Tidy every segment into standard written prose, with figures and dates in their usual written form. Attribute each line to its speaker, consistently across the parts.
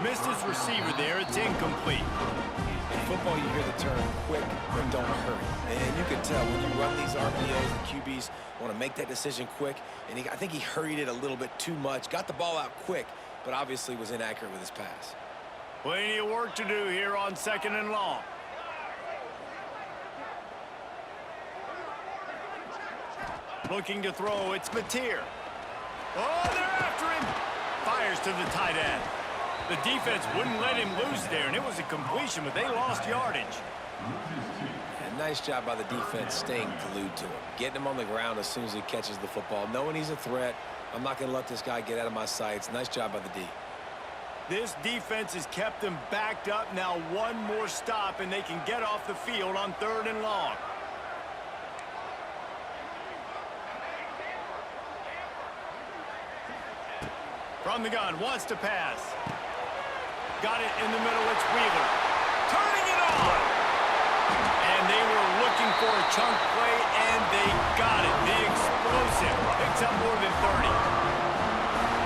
Speaker 1: Missed his receiver there. It's incomplete.
Speaker 2: In football, you hear the term quick, but don't hurry. And you can tell when you run these RPOs, the QBs want to make that decision quick. And I think he hurried it a little bit too much. Got the ball out quick, but obviously was inaccurate with his pass.
Speaker 1: Plenty of work to do here on 2nd and long. Looking to throw, it's Mateer. Oh, they're after him. Fires to the tight end. The defense wouldn't let him loose there, and it was a completion, but they lost yardage.
Speaker 2: And nice job by the defense staying glued to him. Getting him on the ground as soon as he catches the football. Knowing he's a threat, I'm not going to let this guy get out of my sights. Nice job by the D.
Speaker 1: This defense has kept them backed up. Now one more stop, and they can get off the field on 3rd and long. From the gun, wants to pass. Got it in the middle, it's Wheeler. Turning it on! And they were looking for a chunk play, and they got it. The explosive picks up more than 30.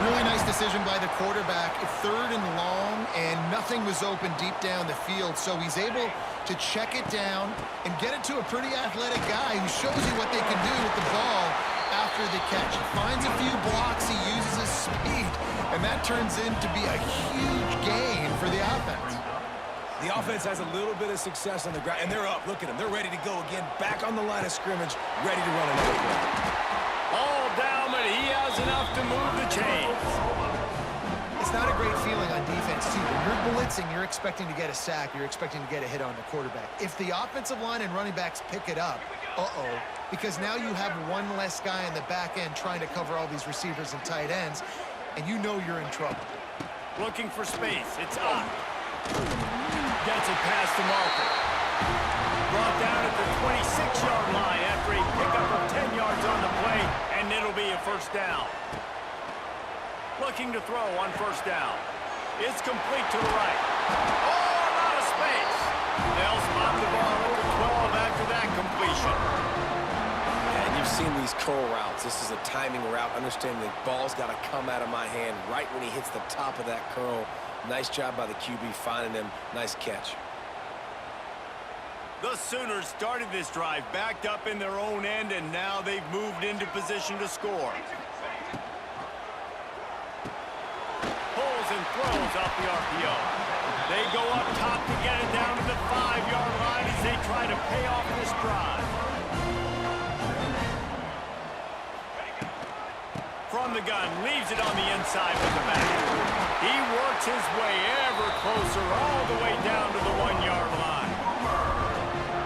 Speaker 3: Really nice decision by the quarterback. 3rd and long, and nothing was open deep down the field, so he's able to check it down and get it to a pretty athletic guy who shows you what they can do with the ball after the catch. He finds a few blocks, he uses his speed, and that turns into be a huge gain for the offense.
Speaker 2: The offense has a little bit of success on the ground, and they're up. Look at them. They're ready to go again, back on the line of scrimmage, ready to run another play.
Speaker 1: All down, but he has enough to move the chains.
Speaker 3: It's not a great feeling on defense, too. When you're blitzing, you're expecting to get a sack. You're expecting to get a hit on the quarterback. If the offensive line and running backs pick it up, because now you have one less guy in the back end trying to cover all these receivers and tight ends, and you know you're in trouble.
Speaker 1: Looking for space. It's up. Gets it past the marker. Brought down at the 26-yard line after a pickup of 10 yards on the play, and it'll be a 1st down. Looking to throw on 1st down. It's complete to the right. Oh, out of space. They'll spot the ball at the 12 after that completion.
Speaker 2: And you've seen these curl routes. This is a timing route. Understanding the ball's got to come out of my hand right when he hits the top of that curl. Nice job by the QB finding him. Nice catch.
Speaker 1: The Sooners started this drive backed up in their own end, and now they've moved into position to score. Pulls and throws off the RPO. They go up top to get it down to the 5-yard line as they try to pay off this drive. From the gun, leaves it on the inside with the back. He works his way ever closer all the way down to the 1-yard line.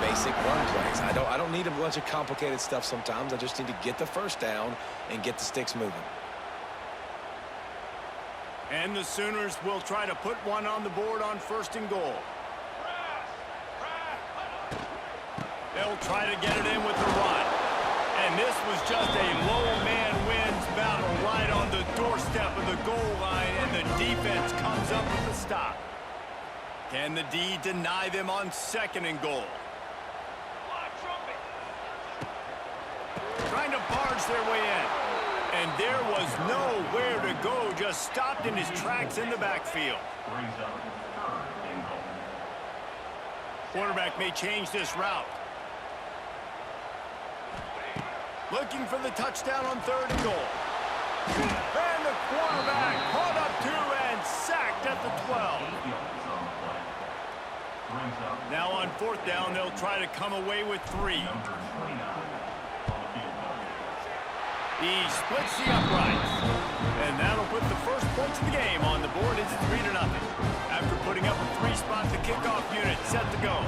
Speaker 2: Basic run plays. I don't need a bunch of complicated stuff sometimes. I just need to get the 1st down and get the sticks moving.
Speaker 1: And the Sooners will try to put one on the board on 1st and goal. They'll try to get it in with the run. And this was just a low man wins battle right on the doorstep of the goal line, and the defense comes up with the stop. Can the D deny them on 2nd and goal? Trying to barge their way in. And there was nowhere to go, just stopped in his tracks in the backfield. Quarterback may change this route. Looking for the touchdown on 3rd and goal. And the quarterback caught up to and sacked at the 12. Now on 4th down, they'll try to come away with 3. He splits the uprights. And that'll put the first points of the game on the board. It's 3-0. After putting up a 3-spot, the kickoff unit set to go.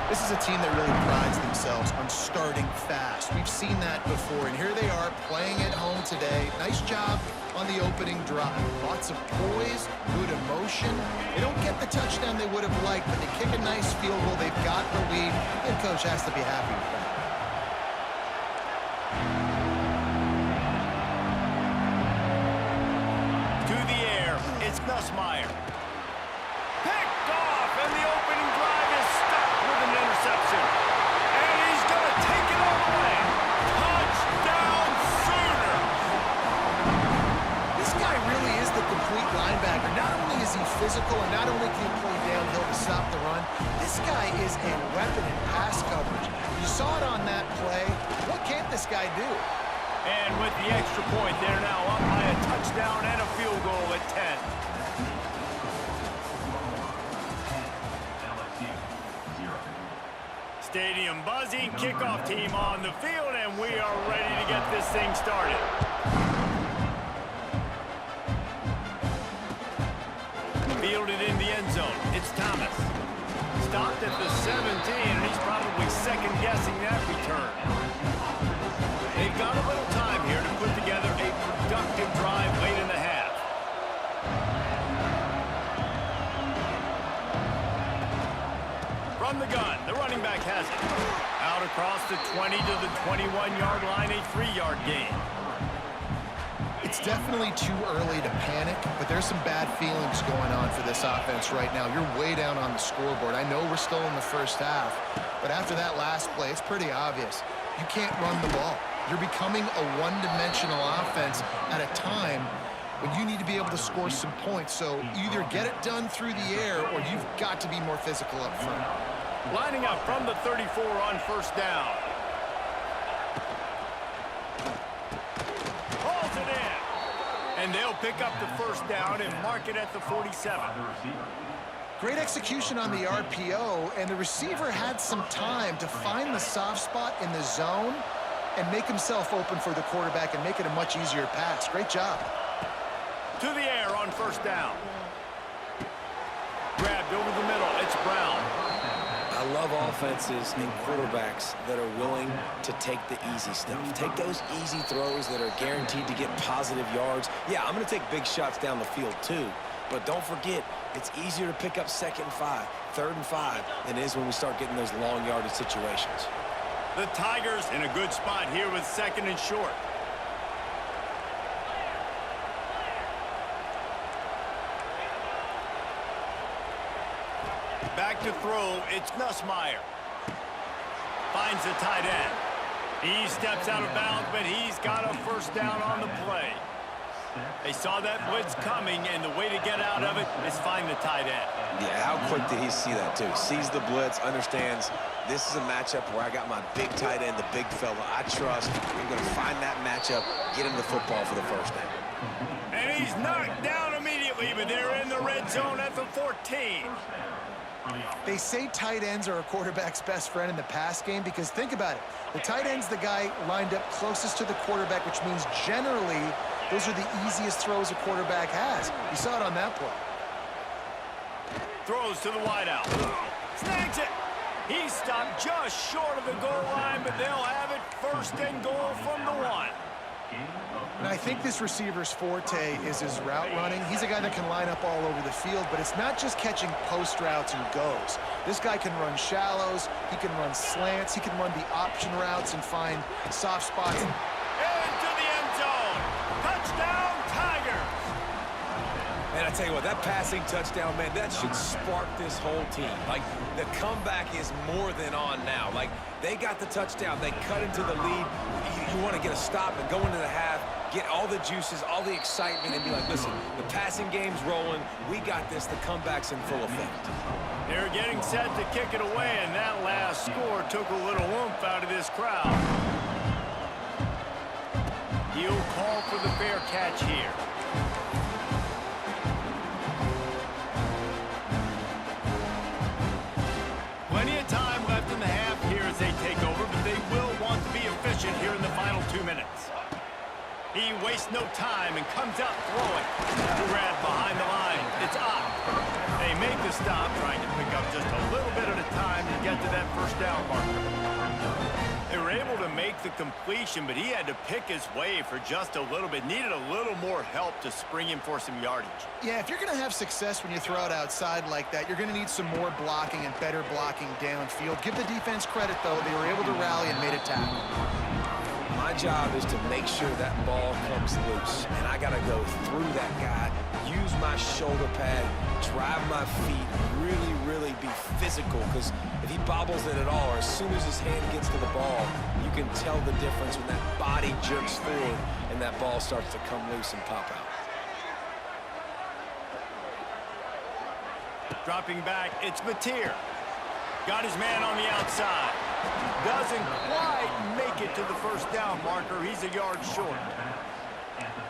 Speaker 3: This is a team that really prides themselves on starting fast. We've seen that before, and here they are playing at home today. Nice job on the opening drive. Lots of poise, good emotion. They don't get the touchdown they would have liked, but they kick a nice field goal. They've got the lead. The coach has to be happy with that.
Speaker 1: To the air, it's Nussmeier. Picked off, and the opening drive is stopped with an interception. And he's going to take it all the way. Touchdown, Sooners!
Speaker 3: This guy really is the complete linebacker. Not only is he physical, and not only can he play downhill to stop the run, this guy is a weapon in pass coverage. You saw it on that play. What can't this guy do?
Speaker 1: And with the extra point, they're now up by a touchdown and a field goal at 10. Stadium buzzing, kickoff team on the field, and we are ready to get this thing started. Fielded in the end zone, it's Thomas. Stopped at the 17, and he's probably second-guessing that return. They've got a little time here to put together a productive drive late in the half. From the gun, the running back has it. Out across the 20 to the 21-yard line, a 3-yard gain.
Speaker 3: It's definitely too early to panic, but there's some bad feelings going on for this offense right now. You're way down on the scoreboard. I know we're still in the first half, but after that last play, it's pretty obvious. You can't run the ball. You're becoming a one-dimensional offense at a time when you need to be able to score some points. So either get it done through the air or you've got to be more physical up front.
Speaker 1: Lining up from the 34 on first down. Hauls it in. And they'll pick up the first down and mark it at the 47.
Speaker 3: Great execution on the RPO, and the receiver had some time to find the soft spot in the zone and make himself open for the quarterback and make it a much easier pass. Great job.
Speaker 1: To the air on first down. Grabbed over the middle. It's Brown.
Speaker 2: I love offenses and quarterbacks that are willing to take the easy stuff. Take those easy throws that are guaranteed to get positive yards. Yeah, I'm going to take big shots down the field too. But don't forget, it's easier to pick up 2nd and 5, 3rd and 5 than it is when we start getting those long yardage situations.
Speaker 1: The Tigers in a good spot here with 2nd and short. Back to throw, it's Nussmeier. Finds the tight end. He steps out of bounds, but he's got a first down on the play. They saw that blitz coming, and the way to get out of it is find the tight end.
Speaker 2: Yeah, how quick did he see that, too? Sees the blitz, understands this is a matchup where I got my big tight end, the big fella I trust. I'm going to find that matchup, get him the football for the first down.
Speaker 1: And he's knocked down immediately, but they're in the red zone at the 14.
Speaker 3: They say tight ends are a quarterback's best friend in the pass game because think about it. The tight end's the guy lined up closest to the quarterback, which means generally those are the easiest throws a quarterback has. You saw it on that play.
Speaker 1: Throws to the wideout. Snags it. He's stopped just short of the goal line, but they'll have it 1st and goal from the 1.
Speaker 3: And I think this receiver's forte is his route running. He's a guy that can line up all over the field, but it's not just catching post routes and goes. This guy can run shallows, he can run slants, he can run the option routes and find soft spots.
Speaker 1: Into the end zone. Touchdown, Tigers.
Speaker 2: And I tell you what, that passing touchdown, man, that should spark this whole team. Like, the comeback is more than on now. Like, they got the touchdown. They cut into the lead. You want to get a stop and go into the half, get all the juices, all the excitement, and be like, listen, the passing game's rolling. We got this. The comeback's in full effect.
Speaker 1: They're getting set to kick it away, and that last score took a little oomph out of this crowd. He'll call for the fair catch here. Plenty of time left in the half here as they take over, but they will want to be efficient here in the final 2 minutes. He wastes no time and comes out throwing. Grab behind the line. It's up. They make the stop, trying to pick up just a little bit at a time to get to that first down marker. They were able to make the completion, but he had to pick his way for just a little bit. Needed a little more help to spring him for some yardage.
Speaker 3: Yeah, if you're going to have success when you throw it outside like that, you're going to need some more blocking and better blocking downfield. Give the defense credit, though. They were able to rally and made a tackle.
Speaker 2: My job is to make sure that ball comes loose, and I got to go through that guy, use my shoulder pad, drive my feet, really be physical, because if he bobbles it at all, or as soon as his hand gets to the ball, you can tell the difference when that body jerks forward and that ball starts to come loose and pop out.
Speaker 1: Dropping back, it's Mateer. Got his man on the outside. Doesn't quite make it to the first down marker. He's a yard short.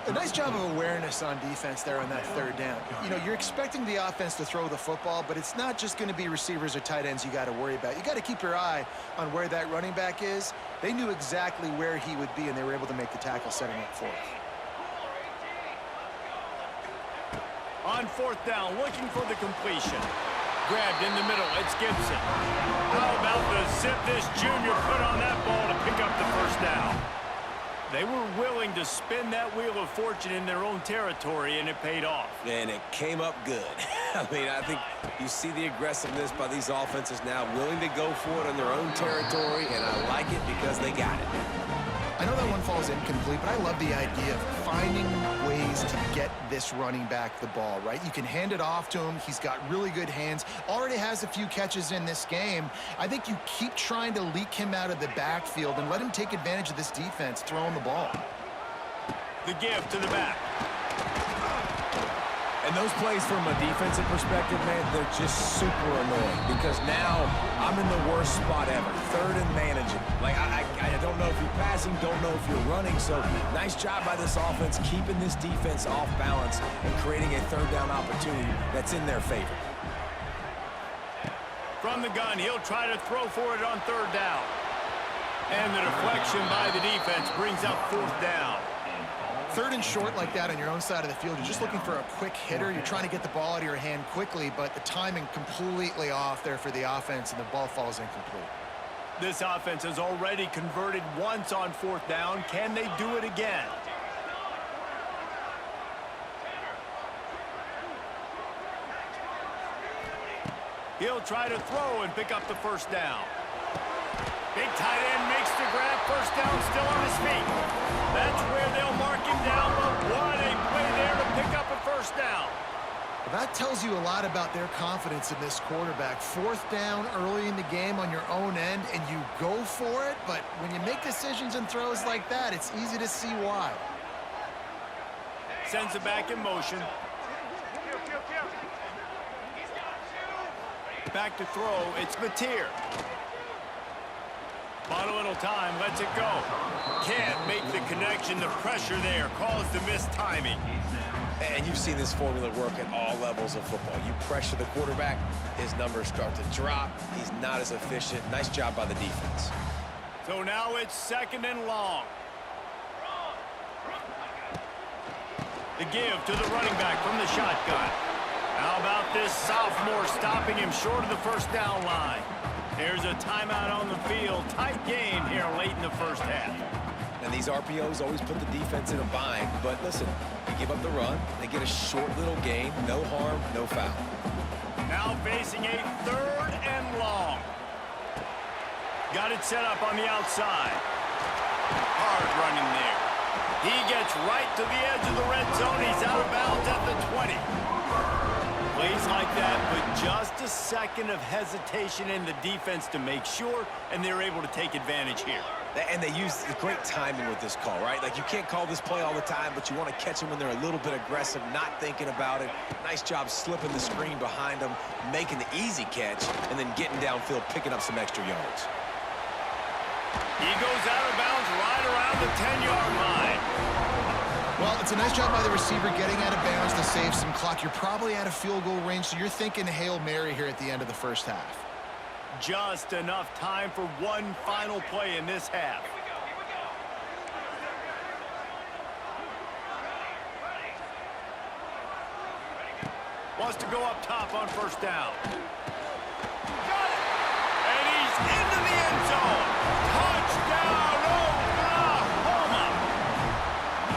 Speaker 3: A nice job of awareness on defense there on that third down. You know, you're expecting the offense to throw the football, but it's not just going to be receivers or tight ends you got to worry about. You got to keep your eye on where that running back is. They knew exactly where he would be, and they were able to make the tackle setting up for it.
Speaker 1: On fourth down, looking for the completion. Grabbed in the middle, it's Gibson. How about the zip this junior put on that ball to pick up the first down? They were willing to spin that wheel of fortune in their own territory, and it paid off.
Speaker 2: And it came up good. I mean, I think you see the aggressiveness by these offenses now, willing to go for it on their own territory, and I like it because they got it.
Speaker 3: I know that one falls incomplete, but I love the idea of finding ways to get this running back the ball, right? You can hand it off to him. He's got really good hands. Already has a few catches in this game. I think you keep trying to leak him out of the backfield and let him take advantage of this defense throwing the ball.
Speaker 1: The give to the back.
Speaker 2: And those plays from a defensive perspective, man, they're just super annoying because now I'm in the worst spot ever, third and managing. Like, I don't know if you're passing, don't know if you're running, so nice job by this offense keeping this defense off balance and creating a third down opportunity that's in their favor.
Speaker 1: From the gun, he'll try to throw for it on third down. And the deflection by the defense brings up fourth down.
Speaker 3: Third and short like that on your own side of the field, you're just looking for a quick hitter. You're trying to get the ball out of your hand quickly, but the timing completely off there for the offense, and the ball falls incomplete.
Speaker 1: This offense has already converted once on fourth down. Can they do it again? He'll try to throw and pick up the first down. Big tight end makes the grab. First down, still on his feet. That's where they'll mark him down. But what a play there to pick up a first down.
Speaker 3: That tells you a lot about their confidence in this quarterback. Fourth down early in the game on your own end, and you go for it. But when you make decisions and throws like that, it's easy to see why.
Speaker 1: Sends it back in motion. Back to throw, it's Mateer. Bought a little time, lets it go. Can't make the connection. The pressure there caused the missed timing.
Speaker 2: And you've seen this formula work at all levels of football. You pressure the quarterback, his numbers start to drop. He's not as efficient. Nice job by the defense.
Speaker 1: So now it's second and long. The give to the running back from the shotgun. How about this sophomore stopping him short of the first down line? There's a timeout on the field. Tight game here late in the first half.
Speaker 2: And these RPOs always put the defense in a bind. But listen, you give up the run, they get a short little gain. No harm, no foul.
Speaker 1: Now facing a third and long. Got it set up on the outside. Hard running there. He gets right to the edge of the red zone. He's out of bounds at the 20. Plays like that, but just a second of hesitation in the defense to make sure, and they're able to take advantage here.
Speaker 2: And they use the great timing with this call, right? Like, you can't call this play all the time, but you want to catch them when they're a little bit aggressive, not thinking about it. Nice job slipping the screen behind them, making the easy catch, and then getting downfield, picking up some extra yards.
Speaker 1: He goes out of bounds right around the 10-yard line.
Speaker 3: Well, it's a nice job by the receiver getting out of bounds to save some clock. You're probably out of field goal range, so you're thinking Hail Mary here at the end of the first half.
Speaker 1: Just enough time for one final play in this half. Wants to go up top on first down. Got it! And he's into the end zone. Touchdown, Oklahoma!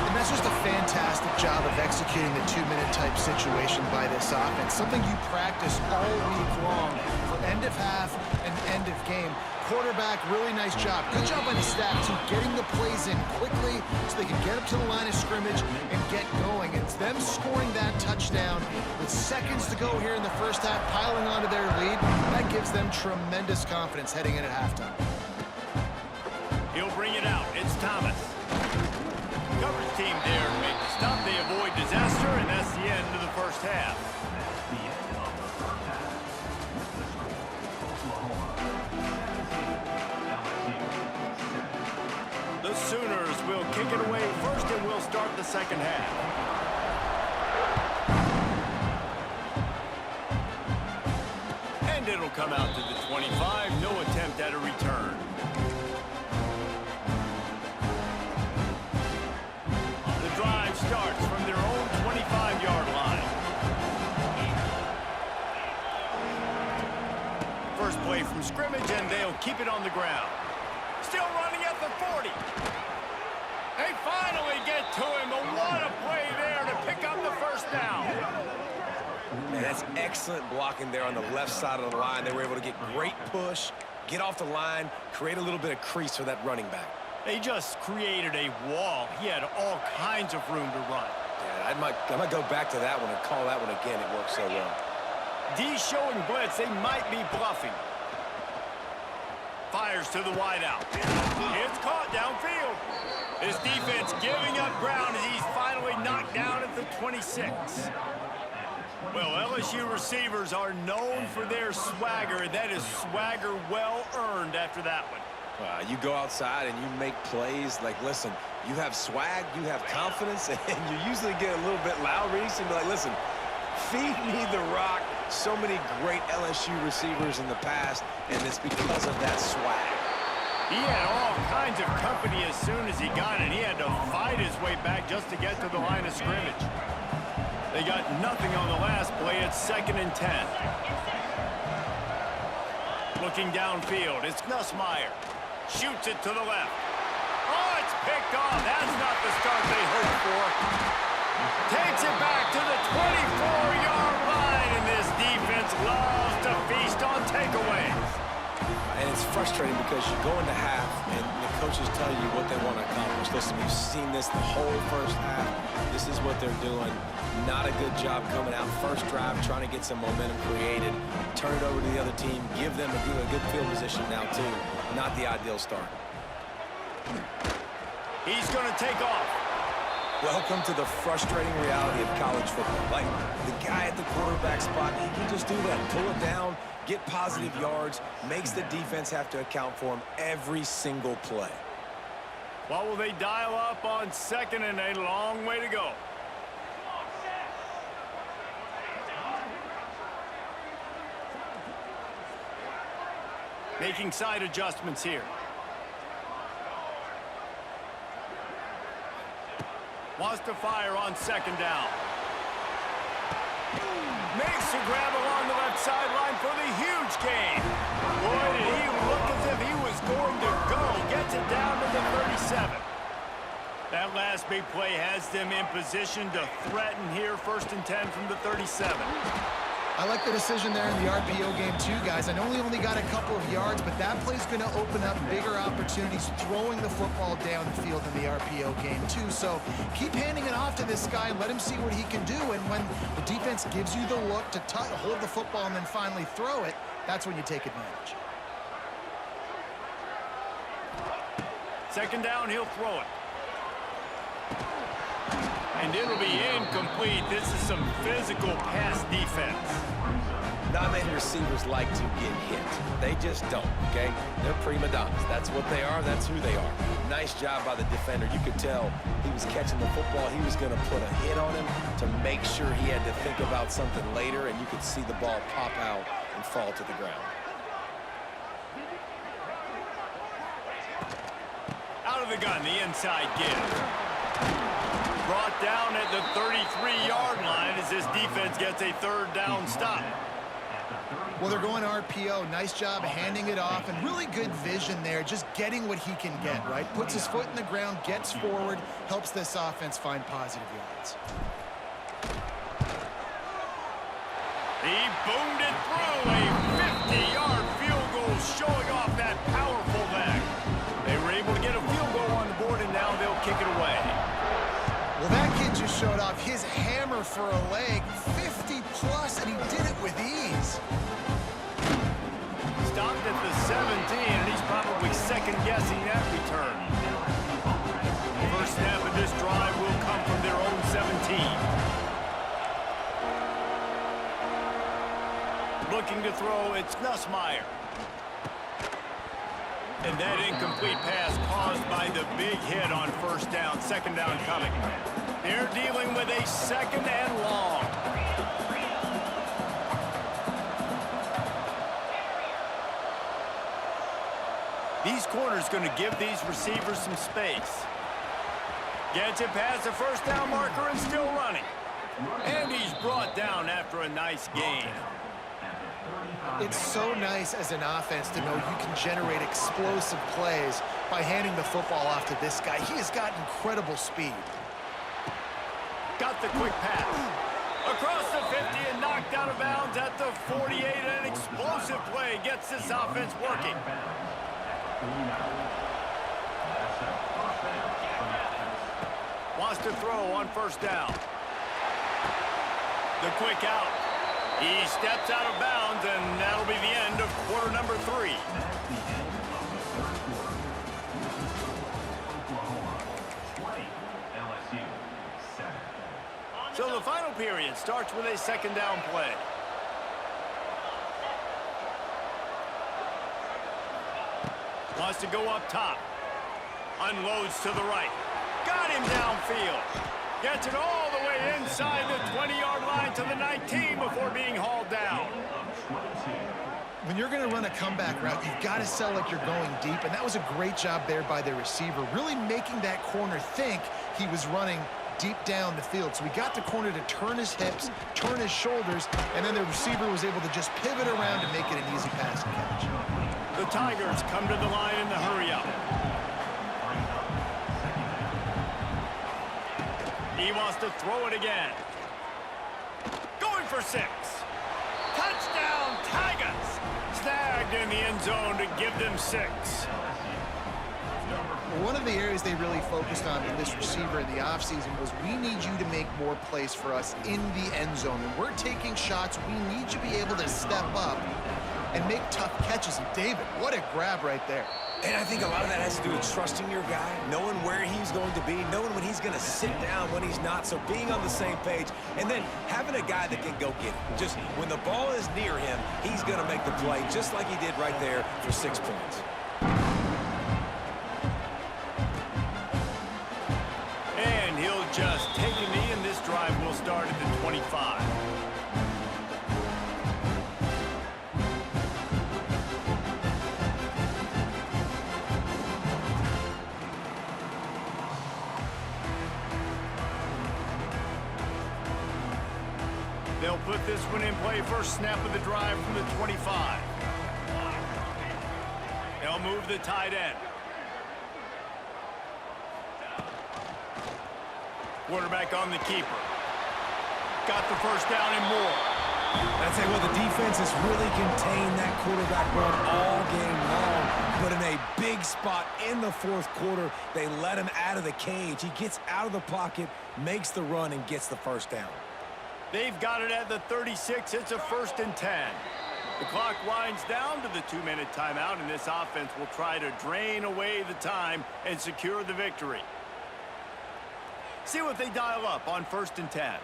Speaker 3: And that's just a fantastic job of executing the two-minute type situation by this offense. Something you practice all week long for end of half and end of game. Quarterback, really nice job. Good job by the staff, too, getting the plays in quickly so they can get up to the line of scrimmage and get going. It's them scoring that touchdown with seconds to go here in the first half, piling onto their lead. That gives them tremendous confidence heading in at halftime.
Speaker 1: He'll bring it out. It's Thomas. Coverage team there to make the stop. They avoid disaster, and that's the end of the first half. Sooners will kick it away first, and we'll start the second half. And it'll come out to the 25. No attempt at a return. The drive starts from their own 25-yard line. First play from scrimmage, and they'll keep it on the ground. Still running at the 40. They finally get to him, but what a play there to pick up the first down.
Speaker 2: Man, that's excellent blocking there on the left side of the line. They were able to get great push, get off the line, create a little bit of crease for that running back.
Speaker 1: They just created a wall. He had all kinds of room to run.
Speaker 2: Yeah, I might go back to that one and call that one again. It worked so well.
Speaker 1: D showing blitz. They might be bluffing. Fires to the wideout. It's caught downfield. His defense giving up ground as he's finally knocked down at the 26. Well, LSU receivers are known for their swagger. That is swagger well earned after that one.
Speaker 2: You go outside and you make plays. Like, listen, you have swag, you have confidence, and you usually get a little bit loud, Reese, and be like, listen, feed me the rock. So many great LSU receivers in the past, and it's because of that swag.
Speaker 1: He had all kinds of company as soon as he got it. He had to fight his way back just to get to the line of scrimmage. They got nothing on the last play. It's 2nd and 10. Looking downfield, it's Nussmeier. Shoots it to the left. Oh, it's picked off. That's not the start they hoped for. Takes it back to the 24-yard line, and this defense loves to feast on takeaways.
Speaker 2: And it's frustrating because you go into half, and the coaches tell you what they want to accomplish. Listen, we've seen this the whole first half. This is what they're doing. Not a good job coming out first drive, trying to get some momentum created. Turn it over to the other team. Give them a good field position now, too. Not the ideal start.
Speaker 1: He's going to take off.
Speaker 2: Welcome to the frustrating reality of college football. Like, the guy at the quarterback spot, he can just do that. Pull it down, get positive yards, makes the defense have to account for him every single play.
Speaker 1: What will they dial up on 2nd and a long way to go? Making side adjustments here. Wants to fire on 2nd down. Makes a grab along the left sideline for the huge gain. Boy, did he look as if he was going to go. Gets it down to the 37. That last big play has them in position to threaten here. 1st and 10 from the 37.
Speaker 3: I like the decision there in the RPO game too, guys. I know he only got a couple of yards, but that play's going to open up bigger opportunities throwing the football down the field in the RPO game too. So keep handing it off to this guy and let him see what he can do. And when the defense gives you the look to hold the football and then finally throw it, that's when you take advantage.
Speaker 1: 2nd down, he'll throw it. And it'll be incomplete. This is some physical pass defense.
Speaker 2: Not many receivers like to get hit. They just don't, okay? They're prima donnas. That's what they are. That's who they are. Nice job by the defender. You could tell he was catching the football. He was going to put a hit on him to make sure he had to think about something later, and you could see the ball pop out and fall to the ground.
Speaker 1: Out of the gun, the inside give. Brought down at the 33-yard line as this defense gets a 3rd down stop.
Speaker 3: Well, they're going RPO. Nice job handing it off, and really good vision there, just getting what he can get, right? Puts his foot in the ground, gets forward, helps this offense find positive yards.
Speaker 1: He boomed it through a 50-yard field goal, showing off that powerful leg. They were able to get a field goal on the board, and now they'll kick it away.
Speaker 3: Well, that kid just showed off his hammer for a leg, 50-plus, and he did it with ease.
Speaker 1: Stopped at the 17, and he's probably second-guessing that return. First snap of this drive will come from their own 17. Looking to throw, it's Nussmeier. And that incomplete pass caused by the big hit on first down, second down coming. They're dealing with a second and long. These corners going to give these receivers some space. Gets it past the first down marker and still running. And he's brought down after a nice gain.
Speaker 3: It's so nice as an offense to know you can generate explosive plays by handing the football off to this guy. He has got incredible speed.
Speaker 1: Got the quick pass. Across the 50 and knocked out of bounds at the 48. An explosive play gets this offense working. Wants to throw on first down. The quick out. He steps out of bounds, and that'll be the end of quarter number 3. So the final period starts with a second down play. Wants to go up top. Unloads to the right. Got him downfield. Gets it all the way inside the 20-yard line to the 19 before being hauled down.
Speaker 3: When you're going to run a comeback route, you've got to sell like you're going deep, and that was a great job there by the receiver, really making that corner think he was running deep down the field. So he got the corner to turn his hips, turn his shoulders, and then the receiver was able to just pivot around and make it an easy pass and catch.
Speaker 1: The Tigers come to the line in the hurry-up. He wants to throw it again. Going for 6. Touchdown, Tigers! Snagged in the end zone to give them 6.
Speaker 3: One of the areas they really focused on in this receiver in the offseason was we need you to make more plays for us in the end zone. When we're taking shots, we need you to be able to step up and make tough catches. And David, what a grab right there.
Speaker 2: And I think a lot of that has to do with trusting your guy, knowing where he's going to be, knowing when he's going to sit down, when he's not, so being on the same page, and then having a guy that can go get it. Just when the ball is near him, he's going to make the play, just like he did right there for 6 points.
Speaker 1: And he'll just take a knee, and this drive will start at the 25. They'll put this one in play. First snap of the drive from the 25. They'll move the tight end. Quarterback on the keeper. Got the first down and more.
Speaker 2: I'd say, well, the defense has really contained that quarterback run all game long, but in a big spot in the fourth quarter, they let him out of the cage. He gets out of the pocket, makes the run, and gets the first down.
Speaker 1: They've got it at the 36. It's a 1st and 10. The clock winds down to the 2-minute timeout, and this offense will try to drain away the time and secure the victory. See what they dial up on 1st and 10.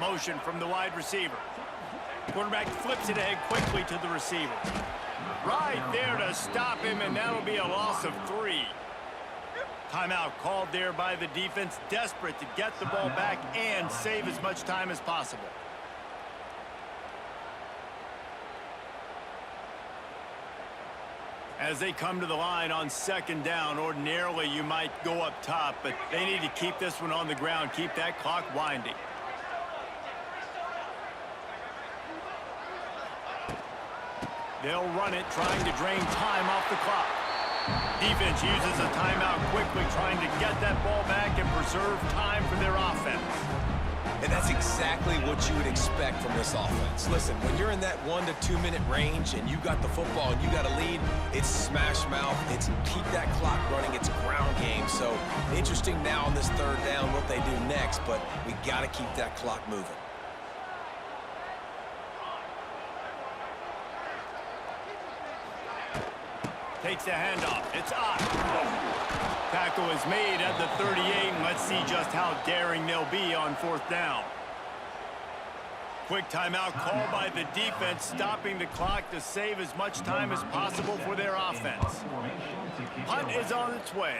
Speaker 1: Motion from the wide receiver. Quarterback flips it ahead quickly to the receiver. Right there to stop him, and that'll be a loss of 3. Timeout called there by the defense, desperate to get the ball back and save as much time as possible. As they come to the line on 2nd down, ordinarily you might go up top, but they need to keep this one on the ground, keep that clock winding. They'll run it, trying to drain time off the clock. Defense uses a timeout quickly, trying to get that ball back and preserve time for their offense.
Speaker 2: And that's exactly what you would expect from this offense. Listen, when you're in that 1 to 2 minute range and you got the football and you got a lead, it's smash mouth, it's keep that clock running, it's ground game. So interesting now on this 3rd down what they do next, but we got to keep that clock moving.
Speaker 1: Takes the handoff. It's Ott. Tackle is made at the 38, and let's see just how daring they'll be on 4th down. Quick timeout call by the defense, stopping the clock to save as much time as possible for their offense. Punt is on its way.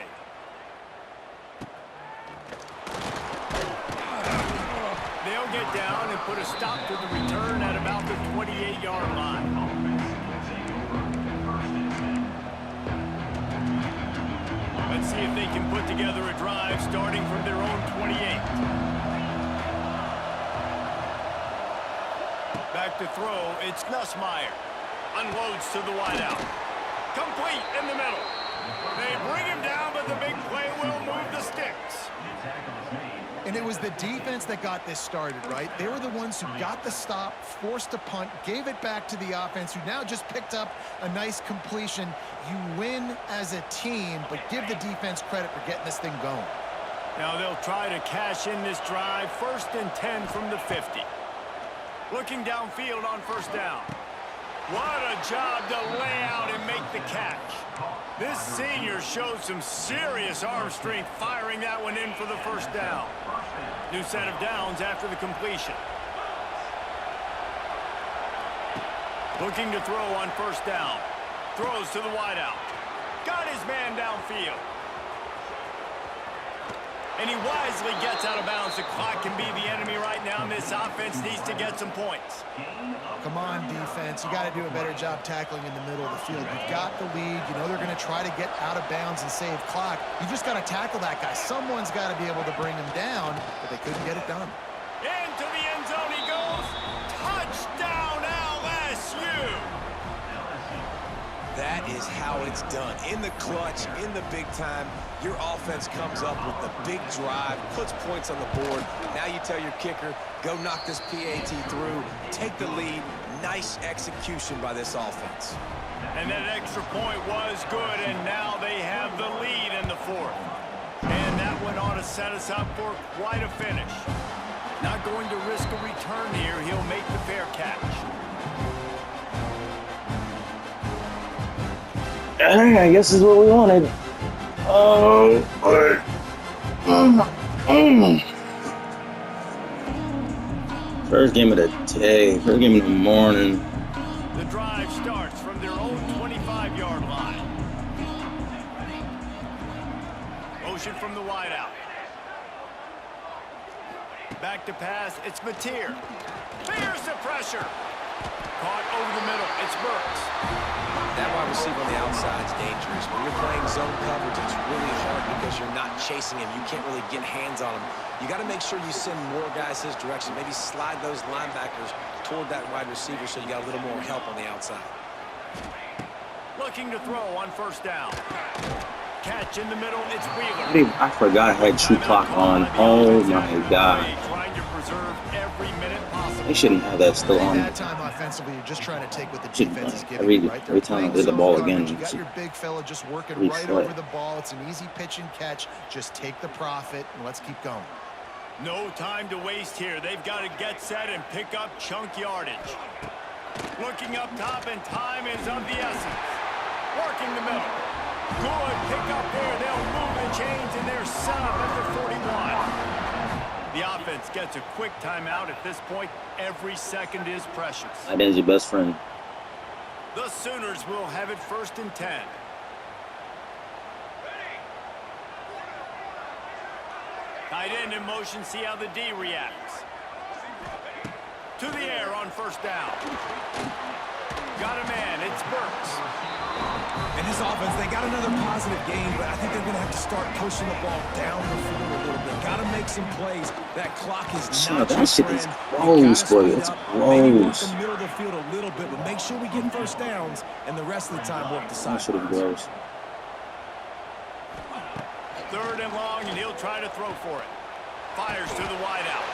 Speaker 1: They'll get down and put a stop to the return at about the 28-yard line. Let's see if they can put together a drive starting from their own 28. Back to throw, it's Nussmeier. Unloads to the wideout. Complete in the middle. They bring him down, but the big play will move the sticks.
Speaker 3: And it was the defense that got this started, right? They were the ones who got the stop, forced a punt, gave it back to the offense, who now just picked up a nice completion. You win as a team, but give the defense credit for getting this thing going.
Speaker 1: Now they'll try to cash in this drive. 1st and 10 from the 50. Looking downfield on 1st down. What a job to lay out and make the catch. This senior showed some serious arm strength firing that one in for the 1st down. New set of downs after the completion. Looking to throw on 1st down. Throws to the wideout. Got his man downfield. And he wisely gets out of bounds. The clock can be the enemy right now, and this offense needs to get some points.
Speaker 3: Come on, defense. You got to do a better job tackling in the middle of the field. You've got the lead. You know they're going to try to get out of bounds and save clock. You just got to tackle that guy. Someone's got to be able to bring him down, but they couldn't get it done.
Speaker 1: Into the end zone he goes. Touchdown, LSU!
Speaker 2: That is how it's done. In the clutch, in the big time, your offense comes up with the big drive, puts points on the board. Now you tell your kicker, go knock this PAT through, take the lead. Nice execution by this offense.
Speaker 1: And that extra point was good, and now they have the lead in the 4th. And that one ought to set us up for quite a finish. Not going to risk a return here. He'll make the fair catch.
Speaker 4: I guess this is what we wanted. First game of the day, first game of the morning.
Speaker 1: The drive starts from their own 25-yard line. Motion from the wideout. Back to pass, it's Mateer. There's the pressure. Caught over the middle, it's Burks.
Speaker 2: That wide receiver on the outside is dangerous. When you're playing zone coverage, it's really hard because you're not chasing him. You can't really get hands on him. You got to make sure you send more guys his direction. Maybe slide those linebackers toward that wide receiver so you got a little more help on the outside.
Speaker 1: Looking to throw on 1st down. Catch in the middle, it's Wheeler.
Speaker 4: I forgot I had True Clock on. Oh my God.
Speaker 1: Trying to preserve every minute possible.
Speaker 4: They shouldn't have that still on.
Speaker 3: That time offensively, you're just trying to take what the
Speaker 4: Shouldn't
Speaker 3: defense is
Speaker 4: have.
Speaker 3: giving you, right?
Speaker 4: Every time I did the ball again,
Speaker 3: You got your big fella just working right
Speaker 4: replay.
Speaker 3: over the ball. It's an easy pitch and catch. Just take the profit and let's keep going.
Speaker 1: No time to waste here. They've got to get set and pick up chunk yardage. Looking up top, and time is of the essence. Working the middle. Good pick up there. They'll move the chains, and they're set up at the 41. The offense gets a quick timeout at this point. Every second is precious.
Speaker 4: That is your best friend.
Speaker 1: The Sooners will have it 1st and 10. Tight end in motion, see how the D reacts. To the air on 1st down. Got a man, it's Burks.
Speaker 2: And this offense, they got another positive game, but I think they're going to have to start pushing the ball down the field a little bit. Got to make some plays. That clock is not
Speaker 4: That
Speaker 2: your
Speaker 4: shit
Speaker 2: friend.
Speaker 4: is
Speaker 2: You
Speaker 4: close,
Speaker 2: gotta
Speaker 4: boy.
Speaker 2: speed
Speaker 4: It's
Speaker 2: up, maybe work
Speaker 4: close.
Speaker 2: the middle of the field a little bit, but make sure we get 1st downs, and the rest of the time work the
Speaker 4: That shit is
Speaker 2: sidelines.
Speaker 4: gross.
Speaker 1: 3rd and long, and he'll try to throw for it. Fires to the wideout.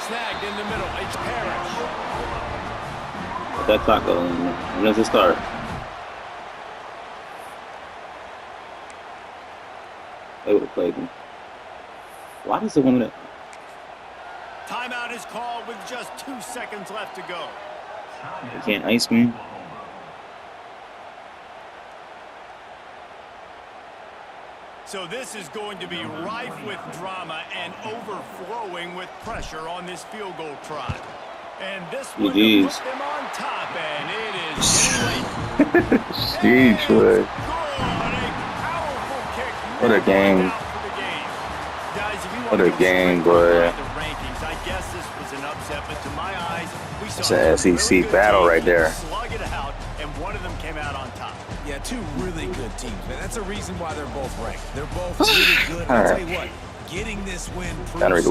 Speaker 1: Snagged in the middle. It's Parrish.
Speaker 4: Let that clock go. When does it start? They would have played me. Why does it want to?
Speaker 1: Timeout is called with just 2 seconds left to go.
Speaker 4: They can't ice me.
Speaker 1: So this is going to be rife with drama and overflowing with pressure on this field goal try. And this one to
Speaker 4: GGs.
Speaker 1: put them on top, and it is getting late.
Speaker 4: Sheesh, boy. What a game. What a game, boy. It's an SEC battle right there.
Speaker 1: Slug it out, and one of them came out on top.
Speaker 2: Yeah, two really good teams, man. That's a reason why they're both ranked. They're both really good. I'll tell you what, getting this win proves